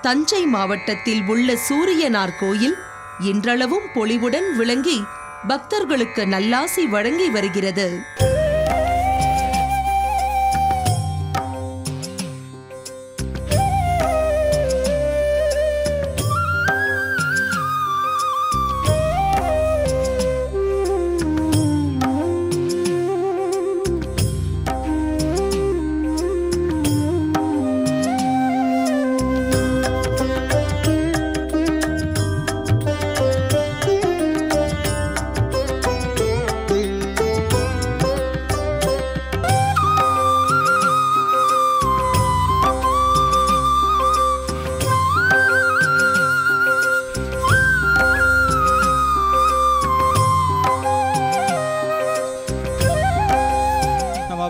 தஞ்சை மாவட்டத்தில் உள்ள சூரியனார் கோயில் இன்றளவும் பொலிவுடன் விளங்கி பக்தர்களுக்கு நல்லாசி வழங்கி வருகிறது.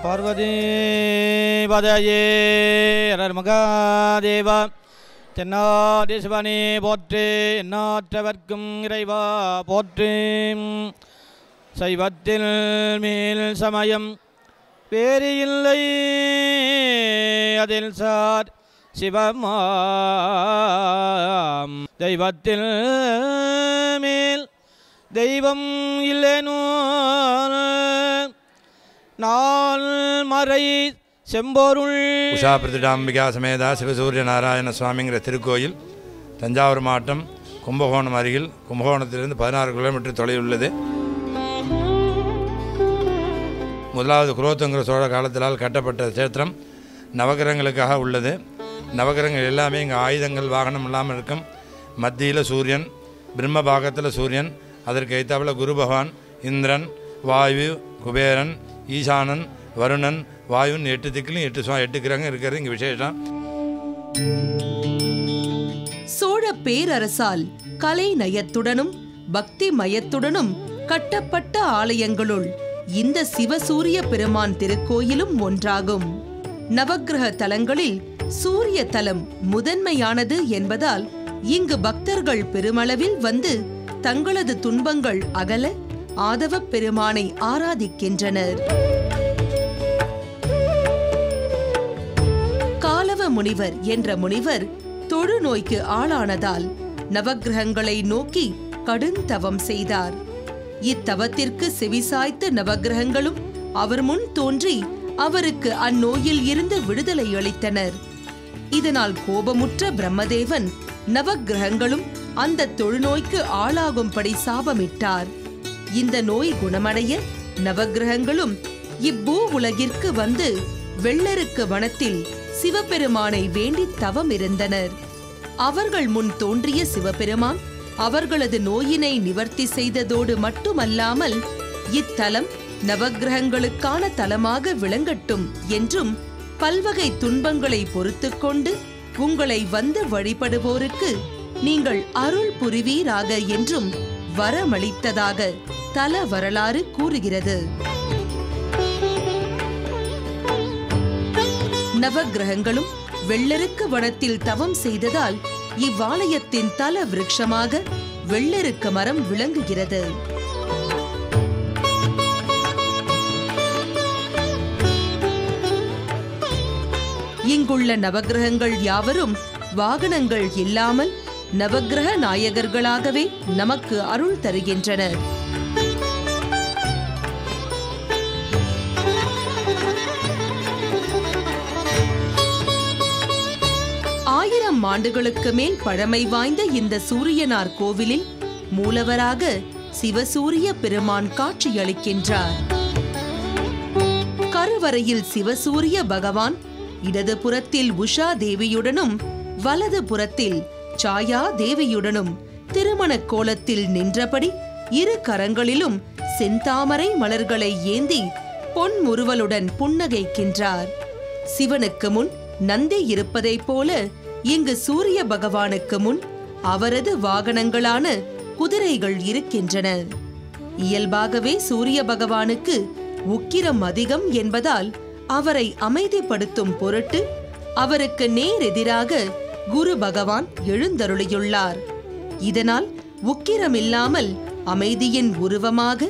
பார்வதி பதயே மகாதேவா தென்னாடி சிவனே போற்றே எந்நாட்டவர்க்கும் இறைவா போற்றே. சைவத்தில் மேல் சமயம் வேறு இல்லை அதில் சார் சிவமாம். தெய்வத்தில் மேல் தெய்வம் இல்லேனோ நாள் மறை செம்பொருள். உஷா பிரதிடாம்பிகா சமேதா சிவசூரிய நாராயண சுவாமிங்கிற திருக்கோயில் தஞ்சாவூர் மாவட்டம் கும்பகோணம் அருகில், கும்பகோணத்திலிருந்து 16 கிலோமீட்டர் தொலைவில் உள்ளது. முதலாவது குலோத்துங்கர சோழ காலத்தினால் கட்டப்பட்ட சேத்திரம் நவகிரகங்களுக்காக உள்ளது. நவகிரகங்கள் எல்லாமே இங்கே ஆயுதங்கள் வாகனம் இல்லாமல் இருக்கும். மத்தியில் சூரியன், பிரம்ம பாகத்தில் சூரியன், அதற்கு எய்த்தாப்பில் குரு பகவான், இந்திரன், வாயு, குபேரன், ஈசானன், வருணன், வாயுன் 8 திக்கிலும் 8 கிரகம் இருக்கிறது இங்கே விசேஷம். சோழ பேரரசால் கலை நயத்துடனும் பக்தி மயத்துடனும் கட்டப்பட்ட ஆலயங்களுள் இந்த சிவசூரிய பெருமான் திருக்கோயிலும் ஒன்றாகும். நவக்கிரக தலங்களில் சூரிய தலம் முதன்மையானது என்பதால் இங்கு பக்தர்கள் பெருமளவில் வந்து தங்களது துன்பங்கள் அகல ஆதவப் பெருமானை ஆராதிக்கின்றனர். காலவ முனிவர் என்ற முனிவர் தொழுநோய்க்கு ஆளானதால் நவக்கிரகங்களை நோக்கி கடுந்தவம் செய்தார். இத்தவத்திற்கு செவிசாய்த்த நவக்கிரகங்களும் அவர் முன் தோன்றி அவருக்கு அந்நோயில் இருந்து விடுதலை அளித்தனர். இதனால் கோபமுற்ற பிரம்மதேவன் நவக்கிரகங்களும் அந்த தொழுநோய்க்கு ஆளாகும்படி சாபமிட்டார். இந்த நோய் குணமடைய நவக்கிரகங்களும் இப்பூ உலகிற்கு வந்து வெள்ளருக்கு வனத்தில் சிவபெருமானை வேண்டி தவம் இருந்தனர். அவர்கள் முன் தோன்றிய சிவபெருமான் அவர்களது நோயினை நிவர்த்தி செய்ததோடு மட்டுமல்லாமல் இத்தலம் நவக்கிரகங்களுக்கான தலமாக விளங்கட்டும் என்றும் பல்வகை துன்பங்களை பொறுத்துக் கொண்டு உங்களை வந்து வழிபடுவோருக்கு நீங்கள் அருள் புரிவீராக என்றும் வரமளித்ததாக தல வரலாறு கூறுகிறது. நவக்கிரகங்களும் வெள்ளருக்கு வனத்தில் தவம் செய்ததால் இவ்வாலயத்தின் தல விருட்சமாக வெள்ளருக்க மரம் விளங்குகிறது. இங்குள்ள நவக்கிரகங்கள் யாவரும் வாகனங்கள் இல்லாமல் நவக்கிரக நாயகர்களாகவே நமக்கு அருள் தருகின்றனர். ஆயிரம் ஆண்டுகளுக்கு மேல் பழமை வாய்ந்த இந்த சூரியனார் கோவிலில் மூலவராக சிவசூரிய பெருமான் காட்சியளிக்கின்றார். கருவறையில் சிவசூரிய பகவான் இடது புறத்தில் உஷா தேவியுடனும் வலது புறத்தில் சாயா தேவியுடனும் திருமண கோலத்தில் நின்றபடி இரு கரங்களிலும் செந்தாமரை மலர்களை ஏந்தி பொன்முறுவலுடன் புன்னகைக்கின்றார். சிவனுக்கு முன் நந்தி இருப்பதைப் போல இங்கு சூரிய பகவானுக்கு முன் அவரது வாகனங்களான குதிரைகள் இருக்கின்றன. இயல்பாகவே சூரிய பகவானுக்கு உக்கிரம் அதிகம் என்பதால் அவரை அமைதிப்படுத்தும் பொருட்டு அவருக்கு நேரெதிராக குரு பகவான் எழுந்தருளியுள்ளார். இதனால் உக்கிரமில்லாமல் அமைதியின் உருவமாக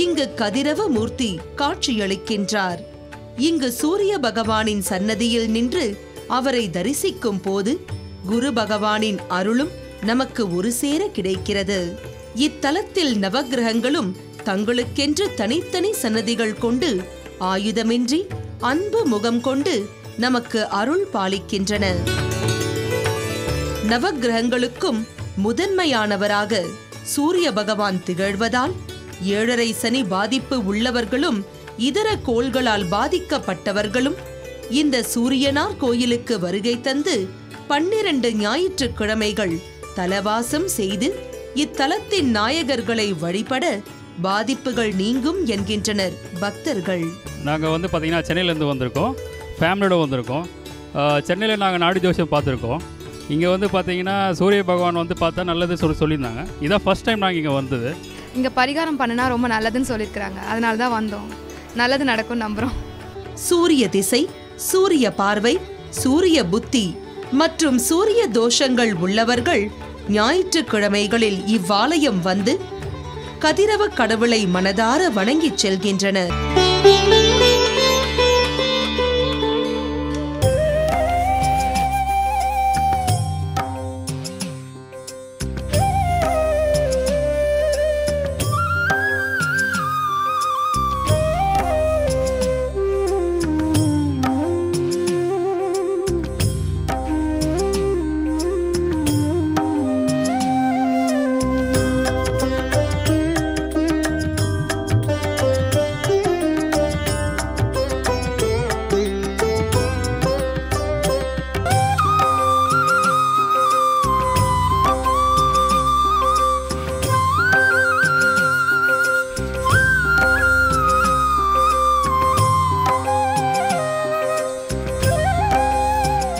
இங்கு கதிரவ மூர்த்தி காட்சியளிக்கின்றார். இங்கு சூரிய பகவானின் சன்னதியில் நின்று அவரை தரிசிக்கும் போது குரு பகவானின் அருளும் நமக்கு ஒரு சேர கிடைக்கிறது. இத்தலத்தில் நவக்கிரகங்களும் தங்களுக்கென்று தனித்தனி சன்னதிகள் கொண்டு ஆயுதமின்றி அன்பு முகம் கொண்டு நமக்கு அருள் பாலிக்கின்றன. நவக்கிரகங்களுக்கும் முதன்மையானவராக சூரிய பகவான் திகழ்வதால் 7.5 சனி பாதிப்பு உள்ளவர்களும் இதர கோள்களால் பாதிக்கப்பட்டவர்களும் இந்த சூரியனார் கோயிலுக்கு வருகை தந்து 12 ஞாயிற்றுக்கிழமைகள் தலவாசம் செய்து இத்தலத்தின் நாயகர்களை வழிபட பாதிப்புகள் நீங்கும் என்கின்றனர் பக்தர்கள். நாங்கள் பார்த்தீங்கன்னா சென்னையிலேருந்து வந்திருக்கோம், ஃபேமிலியோடு வந்திருக்கோம். சென்னையில் நாங்கள் நாடி ஜோசியம் பார்த்துருக்கோம். இங்கே பார்த்தீங்கன்னா சூரிய பகவான் பார்த்தா நல்லது சொல்லியிருந்தாங்க. இதான் ஃபர்ஸ்ட் டைம் நாங்கள் இங்கே வந்தது. இங்கே பரிகாரம் பண்ணினா ரொம்ப நல்லதுன்னு சொல்லியிருக்கிறாங்க, அதனால தான் வந்தோம். நல்லது நடக்கும் நம்புகிறோம். சூரிய திசை, சூரிய பார்வை, சூரிய புத்தி மற்றும் சூரிய தோஷங்கள் உள்ளவர்கள் ஞாயிற்றுக்கிழமைகளில் இவ்வாலயம் வந்து கதிரவ கடவுளை மனதார வணங்கிச் செல்கின்றனர்.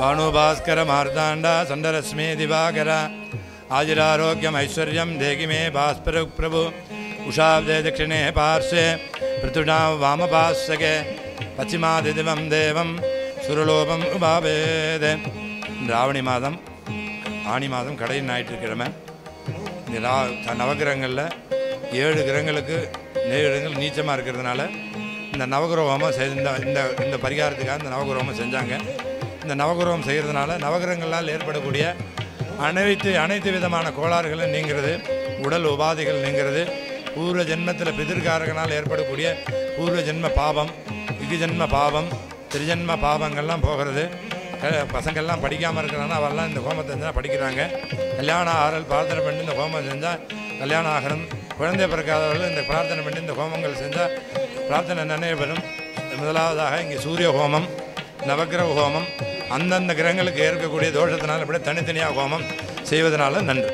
भानुभास्कर मार्तांडा संडरश्मि दिवाकर आजिरारोग्यम ऐश्वर्यम देहि मे भास्कर प्रभु उषाब्दे दक्षिणे पार्श्वे पृथुना वामपार्श्वे पश्चिमादिदिवं देवं सुरलोभम उभावेद. ராவணி மாதம் ஆணி மாதம் கடை ஞாயிற்றுக்கிழமை இந்த நவகிரகங்களில் 7 கிரகங்களுக்கு 7 கிரகங்கள் நீச்சமாக இருக்கிறதுனால இந்த நவகிரகமாக இந்த பரிகாரத்துக்காக இந்த நவகிரகமாக செஞ்சாங்க. இந்த நவகிரகம் செய்கிறதுனால நவகிரகங்களால் ஏற்படக்கூடிய அனைத்து விதமான கோளாறுகளும் நீங்கிறது, உடல் உபாதைகள் நீங்கிறது, பூர்வ ஜென்மத்தில் பிதிர்காரகனால் ஏற்படக்கூடிய பூர்வ ஜென்ம பாவம், ஜென்ம பாவம், திரிஜன்ம பாவங்கள்லாம் போகிறது. பசங்கள்லாம் படிக்காமல் இருக்கிறாங்கன்னா அவெல்லாம் இந்த ஹோமத்தை செஞ்சால் படிக்கிறாங்க. கல்யாணம் ஆறல் பிரார்த்தனை பண்ணி இந்த ஹோமம் செஞ்சால் கல்யாணம் ஆகணும். குழந்தை பிறக்காதவர்கள் இந்த பிரார்த்தனை பண்ணி இந்த ஹோமங்கள் செஞ்சால் பிரார்த்தனை நினைவுபெறும். முதலாவதாக இங்கே சூரிய ஹோமம், நவக்கிரக ஹோமம், அந்தந்த கிரகங்களுக்கு ஏற்கக்கூடிய தோஷத்தினால் இப்படி தனித்தனியாக ஹோமம் செய்வதனால நன்று.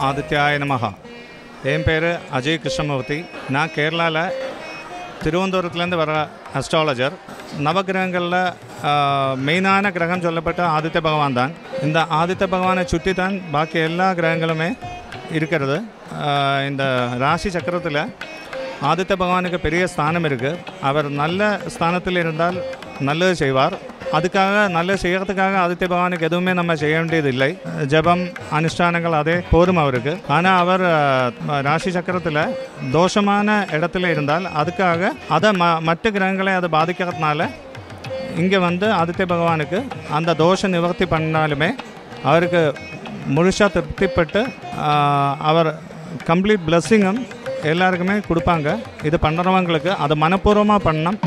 ஆதித்யாய நமஹா. என் பேர் அஜய் கிருஷ்ணமூர்த்தி. நான் கேரளாவில் திருவனந்தபுரத்துலேருந்து வர அஸ்ட்ராலஜர். நவகிரகங்களில் மெயினான கிரகம் சொல்லப்பட்ட ஆதித்ய பகவான் தான். இந்த ஆதித்ய பகவானை சுற்றி தான் பாக்கி எல்லா கிரகங்களுமே இருக்கிறது. இந்த ராசி சக்கரத்தில் ஆதித்ய பகவானுக்கு பெரிய ஸ்தானம் இருக்குது. அவர் நல்ல ஸ்தானத்தில் இருந்தால் நல்லது செய்வார். அதுக்காக நல்லது செய்கிறதுக்காக ஆதித்ய பகவானுக்கு எதுவுமே நம்ம செய்ய வேண்டியதில்லை. ஜபம் அனுஷ்டானங்கள் அதே போதும் அவருக்கு. ஆனால் அவர் ராசி சக்கரத்தில் தோஷமான இடத்துல இருந்தால் அதுக்காக அதை மற்ற கிரகங்களை அதை பாதிக்கிறதுனால இங்கே வந்து ஆதித்ய பகவானுக்கு அந்த தோஷ நிவர்த்தி பண்ணாலுமே அவருக்கு முழுசாக திருப்திப்பட்டு அவர் கம்ப்ளீட் பிளஸ்ஸிங்கும் எல்லாருக்குமே கொடுப்பாங்க. இது பண்ணுறவங்களுக்கு அதை மனப்பூர்வமாக பண்ணணும்.